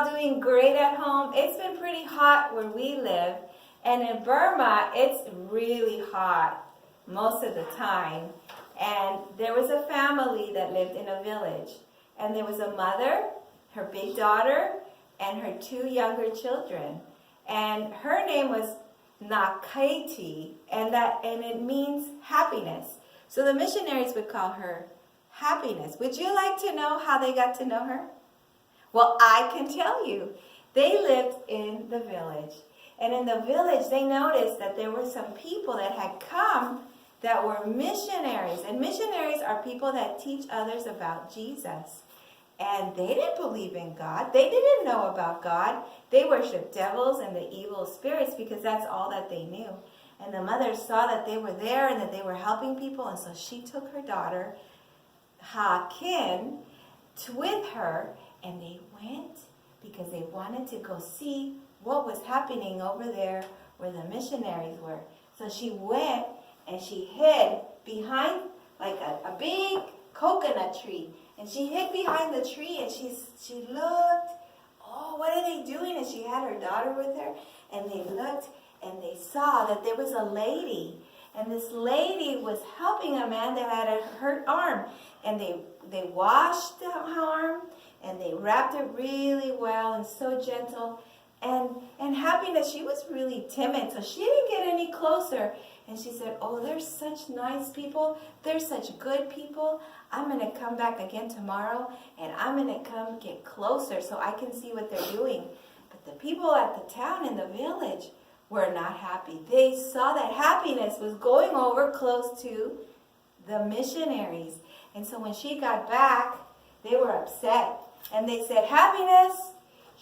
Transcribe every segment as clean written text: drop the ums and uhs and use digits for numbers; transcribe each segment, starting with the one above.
all doing great at home? It's been pretty hot where we live. And in Burma, it's really hot most of the time. And there was a family that lived in a village. And there was a mother, her big daughter, and her two younger children. And her name was Nakaiti, and it means happiness. So the missionaries would call her Happiness. Would you like to know how they got to know her? Well, I can tell you. They lived in the village. And in the village, they noticed that there were some people that had come that were missionaries. And missionaries are people that teach others about Jesus. And they didn't believe in God. They didn't know about God. They worshiped devils and the evil spirits because that's all that they knew. And the mother saw that they were there and that they were helping people. And so she took her daughter, Ha Kin, with her. And they went because they wanted to go see what was happening over there where the missionaries were. So she went and she hid behind like a big coconut tree. And she hid behind the tree and she looked, oh, what are they doing? And she had her daughter with her. And they looked and they saw that there was a lady. And this lady was helping a man that had a hurt arm. And they washed the arm and they wrapped it really well and so gentle. And Happiness, she was really timid, so she didn't get any closer. And she said, oh, they're such nice people. They're such good people. I'm going to come back again tomorrow, and I'm going to come get closer so I can see what they're doing. But the people at the town and the village were not happy. They saw that Happiness was going over close to the missionaries. And so when she got back, they were upset. And they said, Happiness,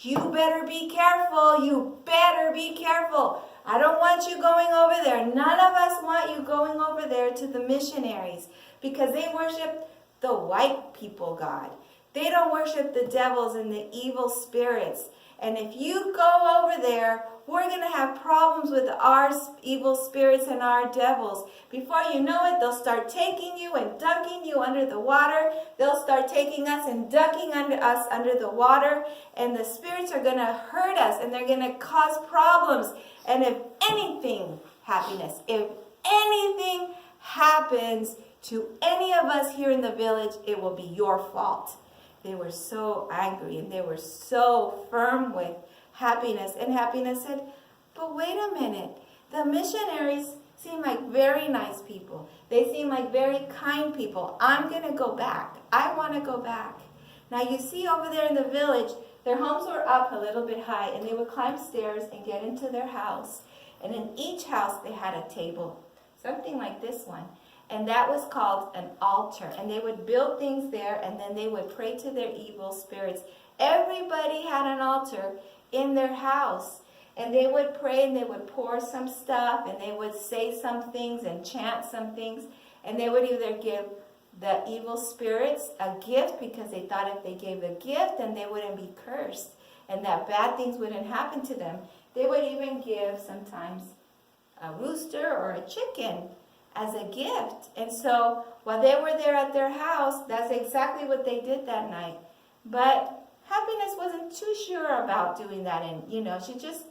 you better be careful. You better be careful. I don't want you going over there. None of us want you going over there to the missionaries because they worship the white people God. They don't worship the devils and the evil spirits. And if you go over there, we're going to have problems with our evil spirits and our devils. Before you know it, they'll start taking you and dunking you under the water. They'll start taking us and dunking us under the water. And the spirits are going to hurt us and they're going to cause problems. And if anything, Happiness, if anything happens to any of us here in the village, it will be your fault. They were so angry and they were so firm with Happiness. And Happiness said, but wait a minute. The missionaries seem like very nice people. They seem like very kind people. I'm going to go back. I want to go back. Now you see over there in the village, their homes were up a little bit high and they would climb stairs and get into their house. And in each house they had a table, something like this one. And that was called an altar. And they would build things there and then they would pray to their evil spirits. Everybody had an altar in their house. And they would pray and they would pour some stuff and they would say some things and chant some things. And they would either give the evil spirits a gift because they thought if they gave a gift then they wouldn't be cursed and that bad things wouldn't happen to them. They would even give sometimes a rooster or a chicken as a gift. And so while they were there at their house, that's exactly what they did that night. But Happiness wasn't too sure about doing that. And, she just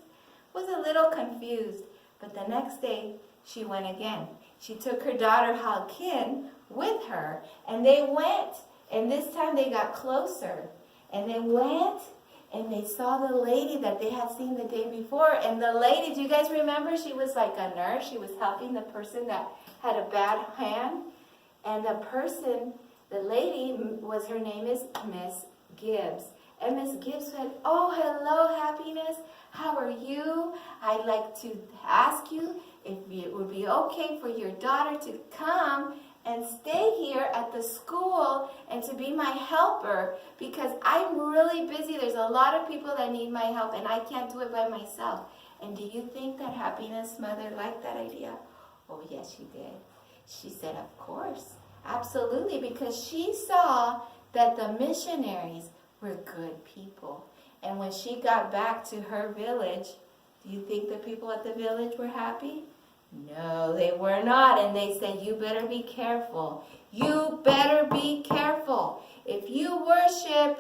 was a little confused. But the next day, she went again. She took her daughter, Ha Kin, with her. And they went. And this time they got closer. And they went and they saw the lady that they had seen the day before. And the lady, do you guys remember? She was like a nurse. She was helping the person that had a bad hand. And the lady, her name is Miss Gibbs. And Miss Gibbs said, oh, hello, Happiness. How are you? I'd like to ask you if it would be okay for your daughter to come and stay here at the school and to be my helper because I'm really busy. There's a lot of people that need my help and I can't do it by myself. And do you think that Happiness' mother liked that idea? Oh, yes, she did. She said, of course, absolutely, because she saw that the missionaries were good people. And when she got back to her village, do you think the people at the village were happy? No, they were not. And they said, you better be careful. You better be careful. If you worship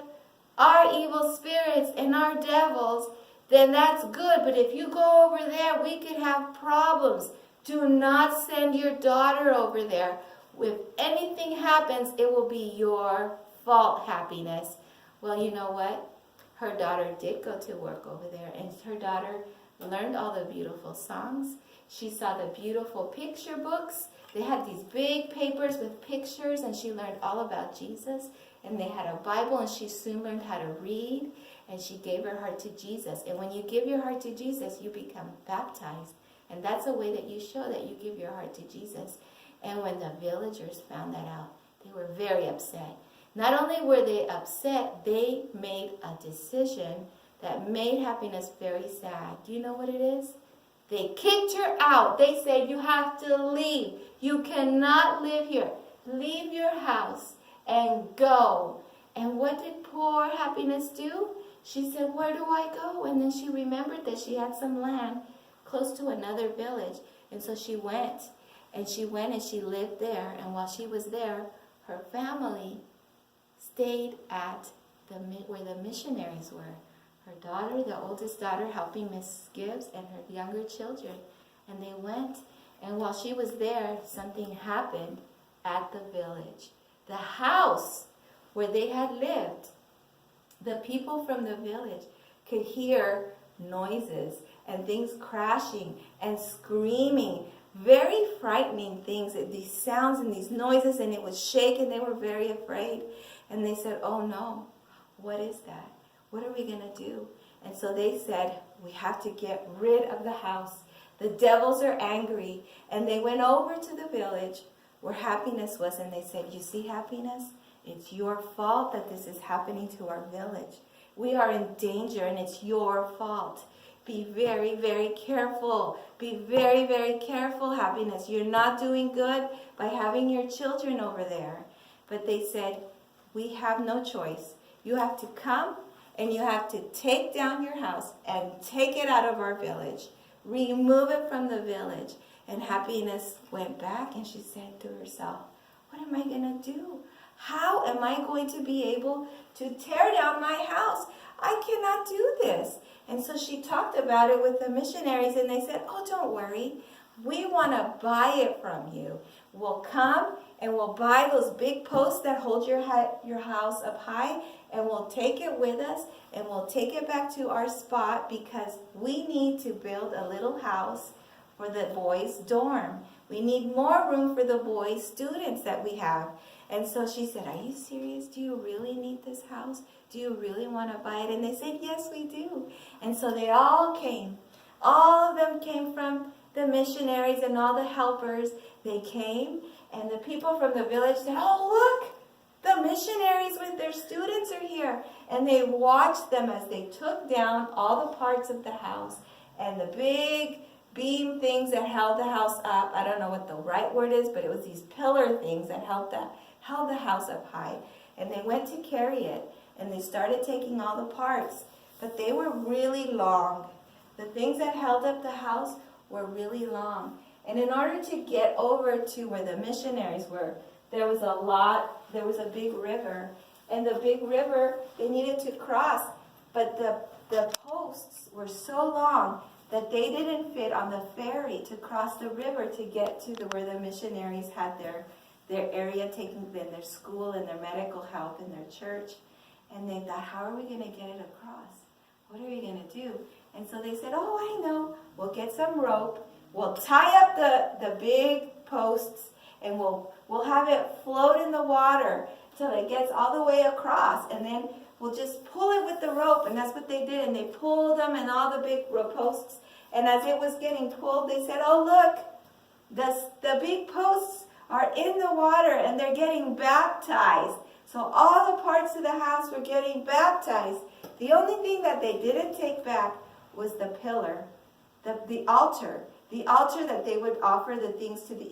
our evil spirits and our devils, then that's good. But if you go over there, we could have problems. Do not send your daughter over there. If anything happens, it will be your fault, Happiness. Well, you know what? Her daughter did go to work over there, and her daughter learned all the beautiful songs. She saw the beautiful picture books. They had these big papers with pictures, and she learned all about Jesus. And they had a Bible, and she soon learned how to read, and she gave her heart to Jesus. And when you give your heart to Jesus, you become baptized. And that's a way that you show that you give your heart to Jesus. And when the villagers found that out, they were very upset. Not only were they upset, they made a decision that made Happiness very sad. Do you know what it is? They kicked her out. They said, you have to leave. You cannot live here. Leave your house and go. And what did poor Happiness do? She said, where do I go? And then she remembered that she had some land close to another village. And so she went. And she went and she lived there. And while she was there, her family stayed at where the missionaries were. Her daughter, the oldest daughter, helping Miss Gibbs, and her younger children. And they went, and while she was there, something happened at the village. The house where they had lived, the people from the village could hear noises and things crashing and screaming, very frightening things, these sounds and these noises, and it was shaking. They were very afraid. And they said, oh no, what is that? What are we going to do? And so they said, we have to get rid of the house. The devils are angry. And they went over to the village where Happiness was, and they said, you see, Happiness? It's your fault that this is happening to our village. We are in danger, and it's your fault. Be very, very careful. Be very, very careful, Happiness. You're not doing good by having your children over there. But they said, we have no choice. You have to come and you have to take down your house and take it out of our village. Remove it from the village. And Happiness went back and she said to herself, what am I going to do? How am I going to be able to tear down my house? I cannot do this. And so she talked about it with the missionaries, and they said, oh, don't worry. We want to buy it from you. We'll come and we'll buy those big posts that hold your house up high, and we'll take it with us, and we'll take it back to our spot because we need to build a little house for the boys' dorm. We need more room for the boys' students that we have. And so she said, are you serious? Do you really need this house? Do you really want to buy it? And they said, yes, we do. And so they all came. All of them came from the missionaries and all the helpers. They came, and the people from the village said, oh, look, the missionaries with their students are here. And they watched them as they took down all the parts of the house and the big beam things that held the house up. I don't know what the right word is, but it was these pillar things that held the house up high. And they went to carry it, and they started taking all the parts. But they were really long. The things that held up the house were really long. And in order to get over to where the missionaries were, there was a big river. And the big river, they needed to cross. But the posts were so long that they didn't fit on the ferry to cross the river to get to where the missionaries had their area, taking their school and their medical help and their church. And they thought, how are we going to get it across? What are we going to do? And so they said, oh, I know. We'll get some rope. We'll tie up the big posts, and we'll have it float in the water till it gets all the way across. And then we'll just pull it with the rope. And that's what they did. And they pulled them and all the big rope posts. And as it was getting pulled, they said, oh, look, the big posts are in the water, and they're getting baptized. So all the parts of the house were getting baptized. The only thing that they didn't take back was the pillar, the altar that they would offer the things to the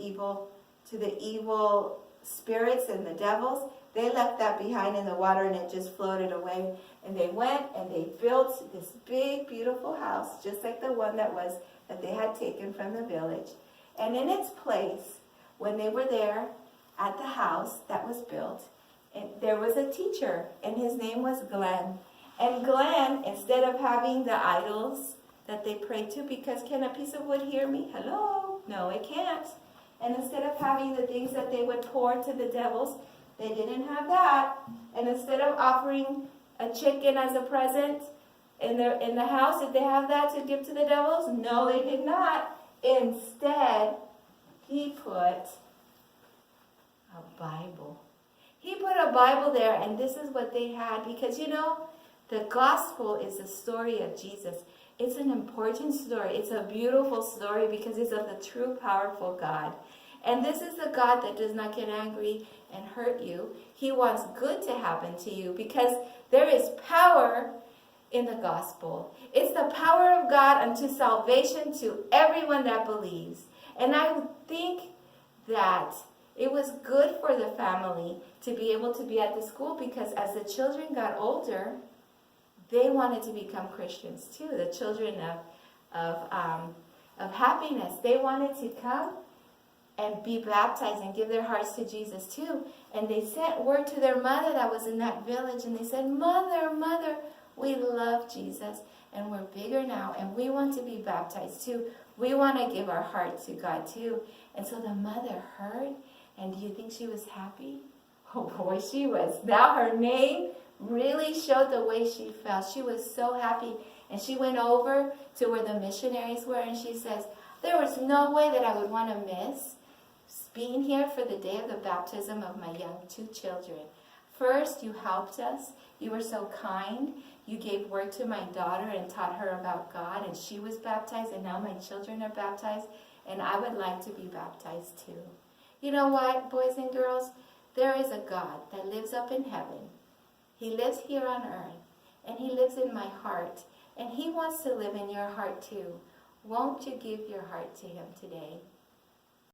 evil spirits and the devils. They left that behind in the water, and it just floated away. And they went and they built this big, beautiful house, just like the one that they had taken from the village. And in its place, when they were there at the house that was built, And there was a teacher, and his name was Glenn. And Glenn, instead of having the idols that they prayed to, because can a piece of wood hear me? Hello? No, it can't. And instead of having the things that they would pour to the devils, they didn't have that. And instead of offering a chicken as a present in the house, did they have that to give to the devils? No, they did not. Instead, he put a Bible. He put a Bible there, and this is what they had. Because, the gospel is the story of Jesus. It's an important story. It's a beautiful story because it's of the true, powerful God. And this is the God that does not get angry and hurt you. He wants good to happen to you because there is power in the gospel. It's the power of God unto salvation to everyone that believes. And I think that it was good for the family to be able to be at the school because as the children got older, they wanted to become Christians too. The children of happiness, they wanted to come and be baptized and give their hearts to Jesus too. And they sent word to their mother that was in that village, and they said, Mother, we love Jesus, and we're bigger now, and we want to be baptized too. We want to give our heart to God too. And so the mother heard, and do you think she was happy? Oh boy, she was. Now her name really showed the way she felt. She was so happy. And she went over to where the missionaries were, and she says, there was no way that I would want to miss being here for the day of the baptism of my young 2 children. First, you helped us. You were so kind. You gave word to my daughter and taught her about God, and she was baptized, and now my children are baptized, and I would like to be baptized too. You know what, boys and girls? There is a God that lives up in heaven. He lives here on earth, and he lives in my heart, and he wants to live in your heart too. Won't you give your heart to him today?